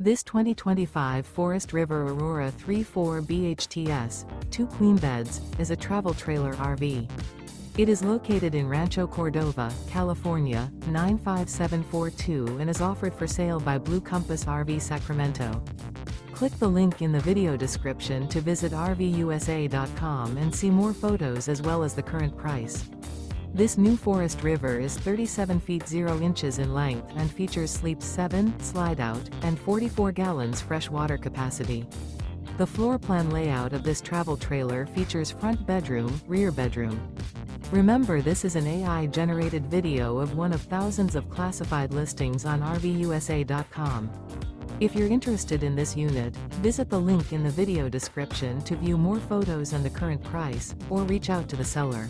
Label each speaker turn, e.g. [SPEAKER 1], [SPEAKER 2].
[SPEAKER 1] This 2025 Forest River Aurora 3/4 BHTS, 2 queen beds, is a travel trailer RV. It is located in Rancho Cordova, California, 95742 and is offered for sale by Blue Compass RV Sacramento. Click the link in the video description to visit RVUSA.com and see more photos as well as the current price. This new Forest River is 37 feet 0 inches in length and features sleeps 7, slide-out, and 44 gallons fresh water capacity. The floor plan layout of this travel trailer features front bedroom, rear bedroom. Remember, this is an AI-generated video of one of thousands of classified listings on RVUSA.com. If you're interested in this unit, visit the link in the video description to view more photos and the current price, or reach out to the seller.